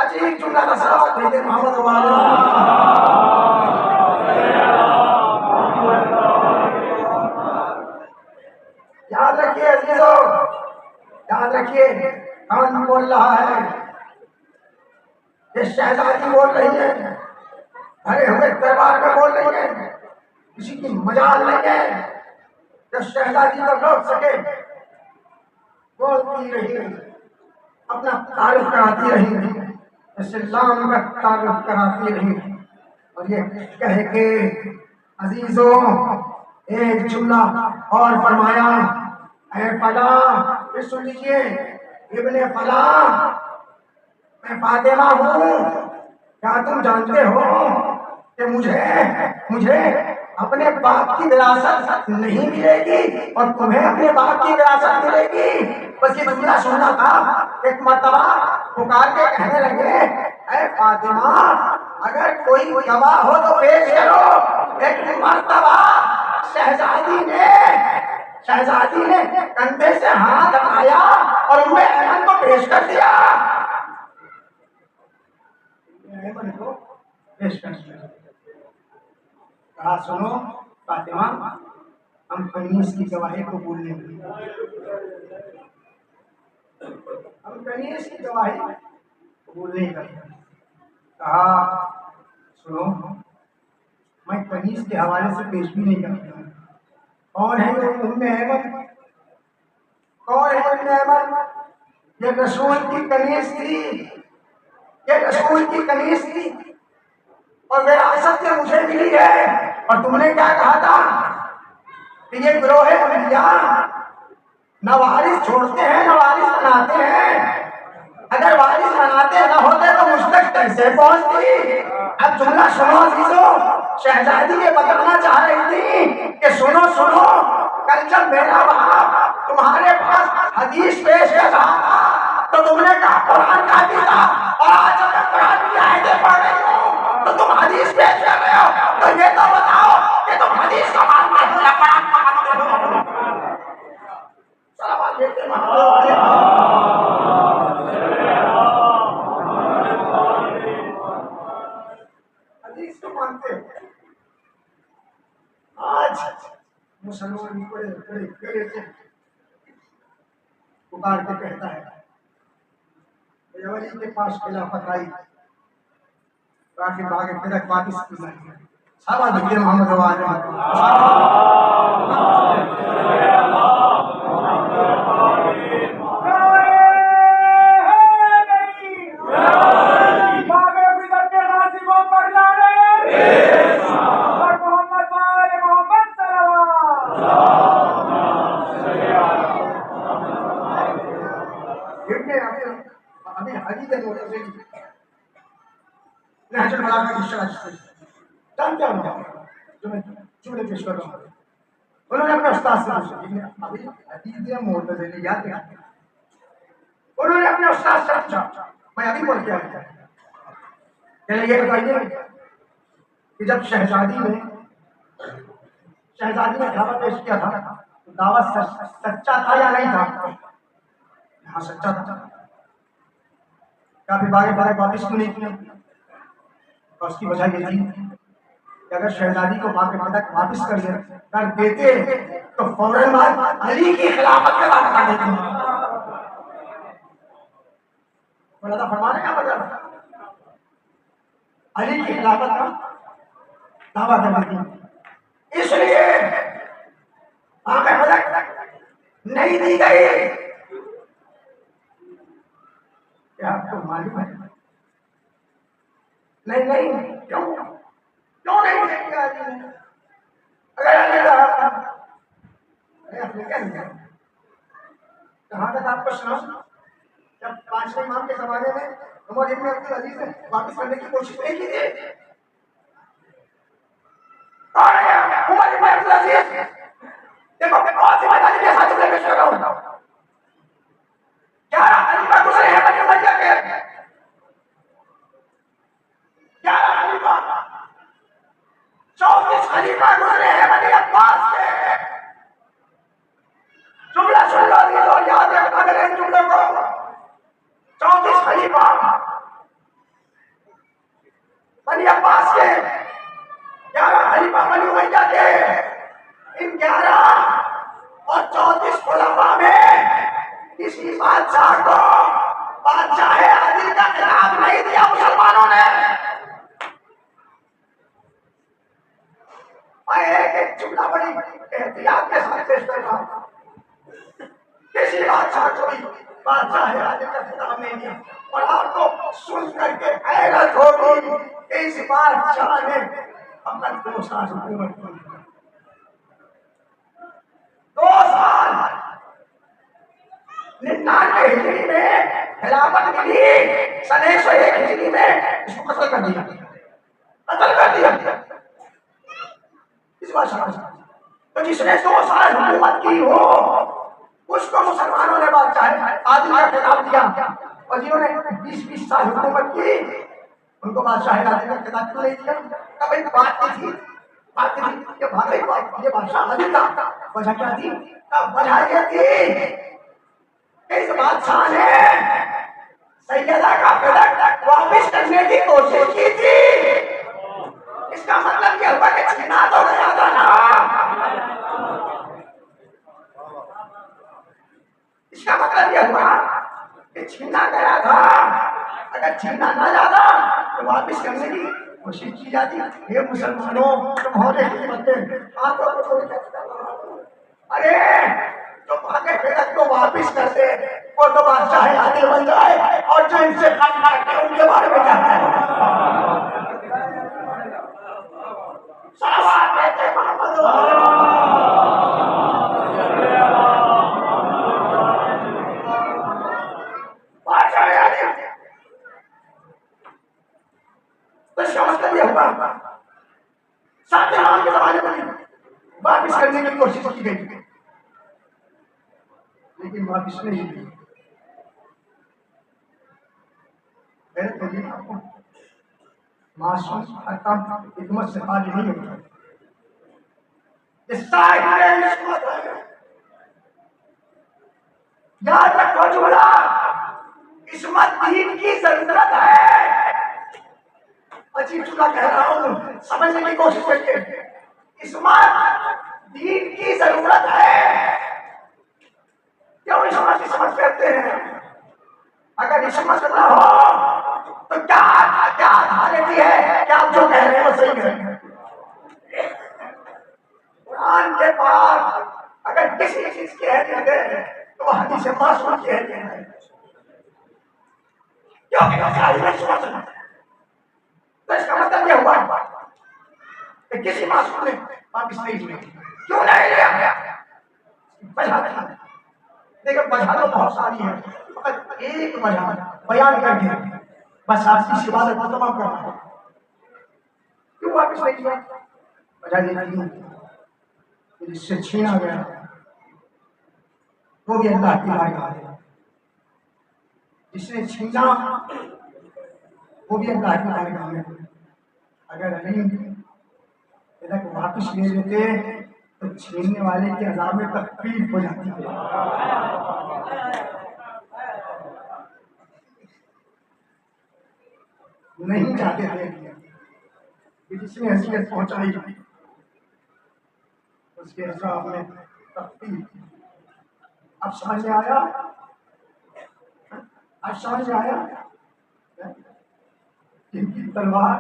عجیب جملہ کا سلام بھیجے محمد والے. یاد رکھیے عزیزو، یاد رکھیے کون بول رہا ہے؟ یہ شہزادی بول رہی ہے، بھرے ہوئے دربار میں بول رہی ہے. کسی کی مجال نہیں ہے کہ شہزادی کو روک سکے. بولتی رہی، اپنا تعارف کراتی رہی، اسلام کا تعارف کراتی رہی. اور یہ کہہ کے عزیزو ایک جملہ اور فرمایا، اے فلاں سن لیجیے، ابن فلاں میں فاطمہ ہوں. کیا تم جانتے ہو کہ مجھے اپنے باپ کی وراثت نہیں ملے گی اور تمہیں اپنے باپ کی وراثت ملے گی؟ بس یہ جملہ سننا تھا. ایک مرتبہ پکار کے کہنے لگے، اے فاطمہ اگر کوئی گواہ ہو تو پیش کرو. ایک مرتبہ شہزادی نے کندھے سے ہاتھ ہٹایا اور انہیں ایمن کو پیش کر دیا. کہا سنو فاطمہ، ہم کنیز کی گواہی قبول نہیں کرتے. ہم کنیز کی گواہی قبول نہیں کرتے. کہا سنو، میں کنیز کے حوالے سے پیش بھی نہیں کرتا. کون ہے ام ایمن؟ کون ہے ام ایمن؟ یہ رسول کی کنیز تھی، یہ رسول کی کنیز تھی اور وراثت سے مجھے ملی ہے. اور تم نے کیا کہا تھا کہ یہ گروہ انبیاء نہ وارث چھوڑتے ہیں نہ وارث بناتے ہیں. اگر وارث بناتے نہ ہوتے تو مجھ تک کیسے پہنچتی؟ اب جملہ سنو عزیزو، شہزادی یہ بتانا چاہ رہی تھی کہ سنو کل جب میرا باپ تمہارے پاس حدیث پیش کر رہا تھا تو تم نے کہا قرآن کا بھی تھا، اور آج جب میں قرآن کی آیتیں پڑھ رہی ہوں تو تم حدیث پیش کر رہے ہو. تو یہ تو بتاؤ کہ تم حدیث کا مانتے ہو یا قرآن کا مانتے ہو؟ سلام دیتے حدیث کو مانتے ہو. آج مسلمان بڑے سے پکار کے کہتا ہے ولی کے پاس خلافت آئی باقی باغ فرق پاکستان میں سارا دنیا محمد نہج البلاغہ کی شرح سے جانتے ہو جو میں جملے پیش کر رہا ہوں. انہوں نے اپنے استاد سے پوچھا کہ ابھی حدیث معتزلیات کیا ہے؟ انہوں نے اپنے استاد سے پوچھا میں ابھی بول کے آیا کہ یہ بتائیے کہ جب شہزادی نے دعویٰ پیش کیا تھا تو دعویٰ سچا تھا یا نہیں تھا؟ ہاں سچا تھا. کیا پھر بارے بارے واپس کیوں نہیں کیا؟ اور اس کی وجہ یہ تھی کہ اگر شہزادی کو واپس کر دیتے تو فوراً بعد علی کی خلافت کا دعویٰ کر دیتے. اللہ فرمانے کا مطلب علی کی خلافت کا دعویٰ کر دیتے. اس لیے آنکھ حضرت نہیں دی گئی. کیا آپ کو معلوم ہے؟ نہیں کیوں نہیں دی گئی؟ اگر علی رہا کہاں تک آپ کو سنا جب پانچویں امام کے زمانے میں عمر ابن عبد العزیز نے واپس کرنے کی کوشش نہیں کی تھی. عمر ابن عبد العزیز دیکھو بہت سی باتیں کے ساتھ میں پیش کر رہا ہوں. 11 خلیفہ گزرے ہیں بنی امیہ کے. 11 خلیفہ 34 خلیفہ گزرے ہیں بنی عباس کے. جملہ سن لو دیدو یاد رکھنا میرے ان جملوں کو. 34 خلیفہ بنی عباس کے. 11 خلیفہ بنی امیہ کے. ان 11 اور 34 خلفاء میں کسی بادشاہ کو بادشاہ عادل کا خطاب نہیں دیا مسلمانوں نے. میں ایک جملہ بڑی احتیاط کے ساتھ پیش کر رہا ہوں. کسی بادشاہ کو بھی بادشاہ عادل کا خطاب نہیں دیا. اور آپ کو سن کر کے حیرت ہوگی کہ اس بادشاہ نے فقط 2 سال حکومت کی. 2 سال 99 ہجری میں خلافت ملی. سن 101 ہجری میں اس کو قتل کر دیا. اس بادشاہ تو جس نے 2 سال حکومت کی ہو اس کو مسلمانوں نے بادشاہ عادل کا خطاب دیا. اور جنہوں نے 20 سال حکومت کی ان کو بادشاہ عادل کا خطاب کیوں نہیں دیا؟ تب ایک بات تھی کہ بھائی یہ بادشاہ عادل تھا. وجہ کیا تھی؟ وجہ یہ تھی اس بادشاہ نے سیدہ کا پدر واپس کرنے کی کوشش کی تھی. اس کا مطلب یہ ہوا کہ چھینا تو گیا تھا نا. اس کا مطلب یہ ہوا کہ چھینا گیا تھا. اگر چھینا نہ جاتا تو واپس کرنے کی کوشش کی جاتی. یہ مسلمانوں تمہارے ارے تو بھاگے پھر کو واپس کر دے اور تو بادشاہ عادل بن جائے. اور جو ان سے کام کرتے ہیں ان کے بارے میں کہتے ہیں صلوات کہتے ہیں محمد بادشاہ عادل. تو اس کا مطلب یہ ہوا 7 امام کے زمانے میں واپس کرنے کی کوشش کی گئی لیکن واپس نہیں ہوئی. معصوم حکم حکمت سے خالی نہیں ہوتا. یاد رکھو جملہ عصمت دین کی ضرورت ہے. عجیب جملہ کہہ رہا ہوں سمجھنے کی کوشش کریے. عصمت دین کی ضرورت ہے. کیوں عصمت کرتے ہیں؟ اگر عصمت نہ ہو تو کیا حالت ہے کہ آپ جو کہہ رہے ہیں وہ صحیح ہے. قرآن کے پاس اگر کسی چیز کی اہمیت ہے تو وہ حدیث معصوم کی اہمیت ہے. کیونکہ تو اس کا مطلب یہ ہوا کہ کسی معصوم نے واپس نہیں لیا. کیوں نہیں لیا؟ وجہ تھا. لیکن وجہ تو بہت ساری ہے. فقط ایک وجہ بیان کر کے بس آپ کی عبادت کو تمام کرنا ہے. کیوں واپس نہیں کیا؟ وجہ یہ تھی کہ جس سے چھینا گیا وہ بھی اللہ کی بارگاہ ہے، جس نے چھینا وہ بھی اللہ کی بارگاہ ہے۔ اگر علیم تک واپس لے لیتے تو چھیننے والے کے عذاب میں تخفیف ہو جاتی ہے۔ نہیں چاہتے تھے کہ جس نے حیثیت پہنچائی اس کے عذاب میں تخفیف۔ اب سمجھ میں آیا؟ اب سمجھ میں آیا ان کی تلوار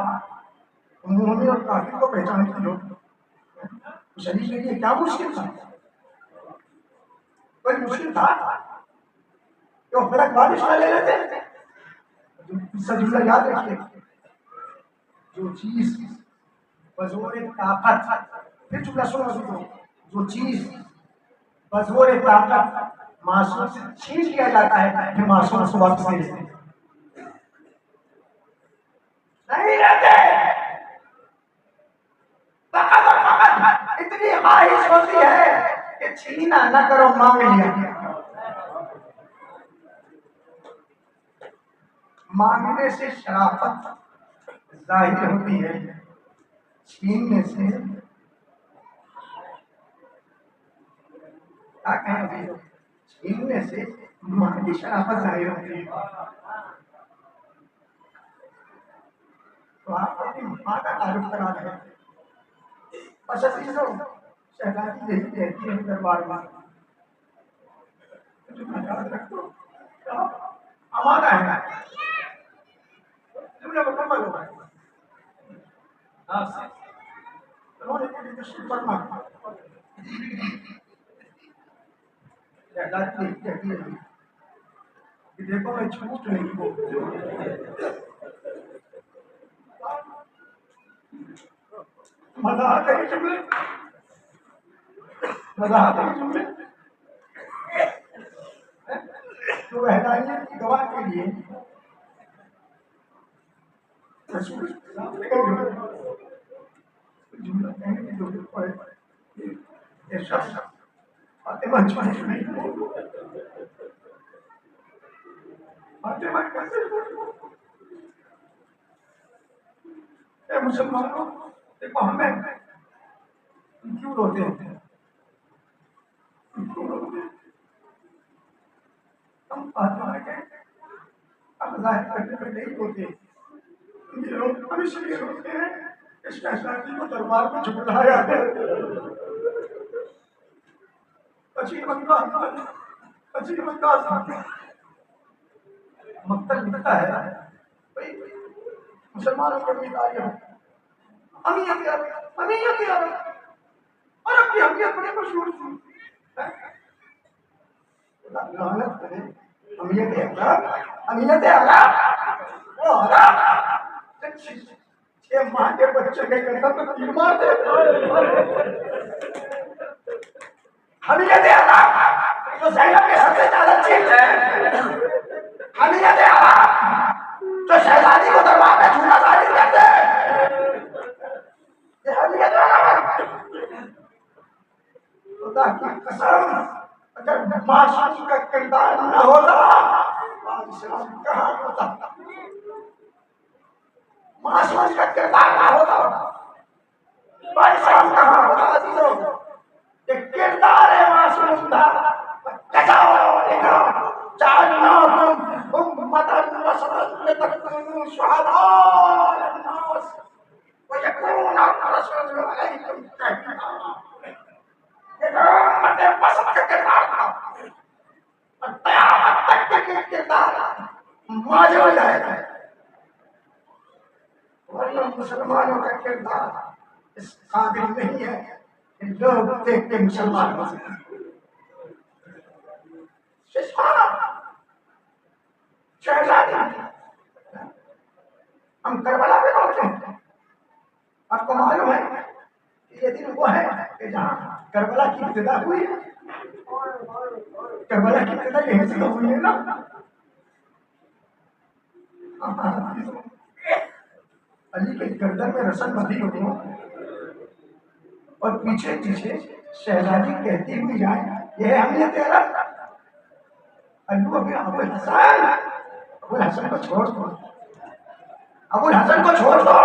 مومن اور کافر کو پہچانتی ہو؟ شریف کے لیے کیا مشکل تھا؟ کوئی مشکل تھا کہ وہ فرق بارش نہ لے لیتے؟ دوسرا جملہ یاد رکھیے، جو چیز بزور طاقت، پھر جملہ سنو سنو، جو چیز بزور طاقت معصوم سے چھین لیا جاتا ہے پھر معصوم سے واپس نہیں لیتے، نہیں لیتے۔ فقط اور فقط اتنی خواہش ہوتی ہے کہ چھینا نہ کرو، مانگ لیا۔ مانگنے سے شرافت ظاہر ہوتی ہے، چھیننے سے کیا کہیں گے، چھیننے سے ماں کی شرافت ظاہر ہوتی ہے۔ تو آپ اپنی ماں کا تعارف کرا رہے ہیں۔ بس عزیزوں، شہزادی یہی کہتی ہے دربار میں، یاد رکھو ہمارا ہے، جملہ مکمل ہو گیا۔ انہوں نے کہا تشریف فرما، شہزادی یہی کہتی ہے کہ دیکھو میں جھوٹ نہیں بولتی، مذاق ہے جملے، مذاق ہے جملے، تو وحدانیت کی گواہ کے لیے رسول جملہ کہنے کی ضرورت پڑے، یہ شخص فاطمہ جھوٹ نہیں بولتی، فاطمہ کیسے جھوٹ بولتی؟ اے مسلمانوں دیکھو، ہمیں کیوں روتے ہیں؟ کیوں روتے ہیں؟ ہم فاطمہ کے اب ظاہر کرنے میں نہیں ہوتے، یہ لوگ ہم اس لیے روتے ہیں کہ شہزادی کو دربار میں جھٹلایا ہے۔ عجیب انداز، عجیب انداز مقتل لکھتا ہے مسلمانوں کے بھی تاریخ، امیت عرب، امیت عرب، عرب کی امیت بڑی مشہور تھی، لعنت کرے، امیت عرب، امیت عرب، وہ عرب چھ ماہ کے بچے کے گردن تو تیر مار دے، امیت عرب جو زینب کے سب سے زیادہ چیز ہے، امیت عرب جو شہزادی کو دربار میں جھوٹا ثابت کرتے ہیں، یہ امیت عرب۔ خدا کی قسم اگر معصوم کا کردار نہ ہوتا اسلام کہاں ہوتا، معصوم کا کردار نہ ہوتا اسلام کہاں ہوتا؟ عزیزوں، یہ کردار ہے معصوم کا، جعلناکم امة وسطا لتكونوا شهداء على الناس ويكون الرسول عليكم شهيدا۔ امت وسط کا کردار تھا اور قیامت تک کا کردار ماضی ہو جائے گا، ورنہ مسلمانوں کا کردار اس قابل نہیں ہے کہ لوگ دیکھ کے مسلمان ہو سکیں۔ شہزادی ہم کربلا پہ پہنچے ہیں، آپ کو معلوم ہے کہ یہ دن وہ ہے کہ جہاں کربلا کی ابتدا ہوئی ہے، کربلا کی ابتدا یہیں سے ہوئی ہے نا۔ علی کے گردن میں رسن بندھی ہو اور پیچھے پیچھے شہزادی کہتی ہوئی جائے یہ ہے اہمیت عرب. ابو الحسن، ابو الحسن کو چھوڑ دو، ابو الحسن کو چھوڑ دو،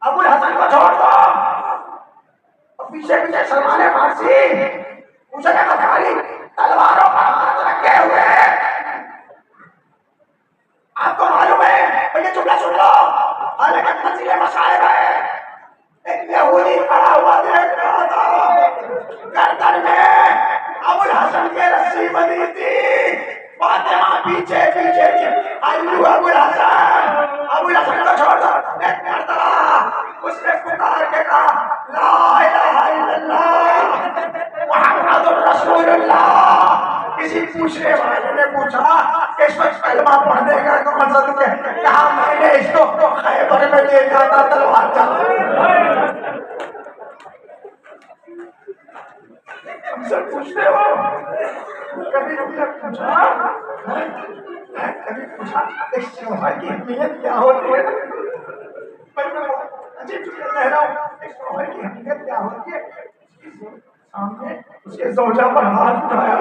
ابو الحسن کو چھوڑ دو. اور پیچھے پیچھے سلمان فارسی پوچھے گا بخاری تلواروں پر ہاتھ رکھے ہوئے. آپ کو معلوم ہے یہ جملہ سن لو، حالانکہ مسئلے مصائب ہے. ایک یہودی کھڑا ہوا دیکھ رہا تھا، گردن میں ابو الحسن کی رسی بندھی تھی. فاطمہ پیچھے پیچھے تھی. ابو الحسن کو چھوڑ دو. ایک مرتبہ اس نے پکار کے کہا لا الہ الا اللہ محمد رسول اللہ. کسی پوچھنے والے نے پوچھا کہ اس وقت کلمہ پڑھنے کا مقصد کیا؟ کہا میں نے اس کو خیبر میں دیکھا تھا تلوار چلا. ہم سے پوچھتے ہو کبھی تم نے پوچھا، کبھی پوچھا ایک شوہر کی اہمیت کیا ہوتی ہے؟ میں عجیب چیز کہہ رہا ہوں، ایک شوہر کی اہمیت کیا ہوتی ہے؟ سامنے اس کے زوجہ پر ہاتھ اٹھایا.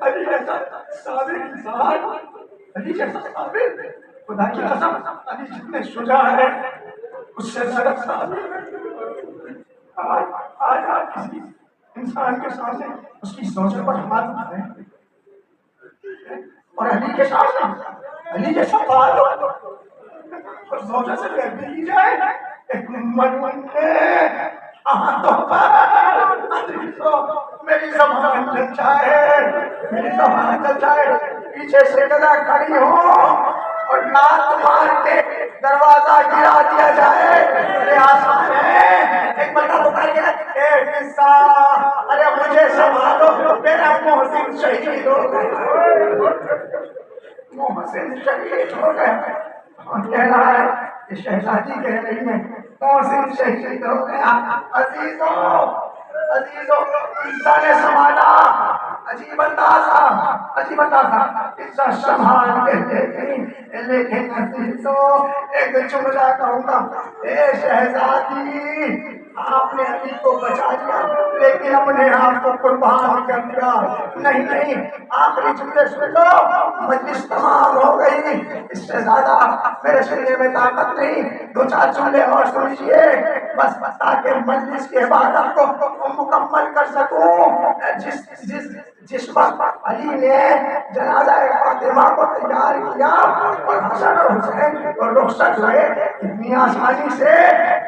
علی جیسا صابر انسان، علی جیسا صابر، خدا کی قسم علی جتنے شجاع ہے اس سے زیادہ صابر. آج آپ کسی انسان کے سامنے اس کی زوجہ پر ہاتھ اٹھائیں اور علی کے سامنے علی جیسا بات اور زوجہ سے کہتے ہی جائے ایک میری زبان للچائے، میری زبان للچائے. پیچھے سے گدا کھڑی ہو اور لات مار کے دروازہ گرا دیا جائے. ارے آسان ہے. ایک بندہ پکار کے اے قصہ، ارے مجھے سنبھالو میرا محسن شہید ہو گیا، محسن شہید ہو گیا. کون کہہ رہا ہے؟ یہ شہزادی کہہ رہی ہے محسن شہید ہو گیا. عزیزوں عزیزوں قصہ نے سنبھالا. عجیب انداز تھا قصہ سنبھال کے دیکھیں. لیکن عزیزوں ایک جملہ کہوں گا، اے شہزادی آپ نے علی کو بچا لیا لیکن اپنے آپ کو قربان کر دیا. نہیں آخری جملے سن لو، مجلس تمام ہو گئی. اس سے زیادہ میرے سننے میں طاقت نہیں. دو چار جملے اور سنیے بس تاکہ مجلس کے بعد آپ کو مکمل کر سکوں. جس وقت علی نے جنازہ فاطمہ کو تیار کیا اور حسن اور حسین کو رخصت لگے، اتنی آسانی سے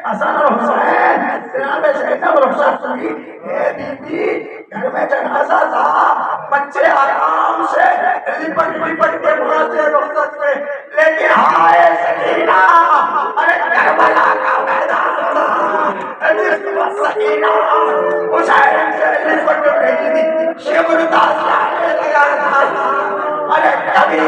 حسن اور حسین جناب زینب رخصت ہوئی. اے بی بی گھر میں جنازہ تھا، بچے آرام سے لپٹ کے بڑھاتے رخصت میں. لیکن ہائے سکینہ، ارے کربلا کا میدان تھا جس میں سکینہ حسین سے لپٹ رہی تھی، شبر تازہ لگا تھا. ارے کبھی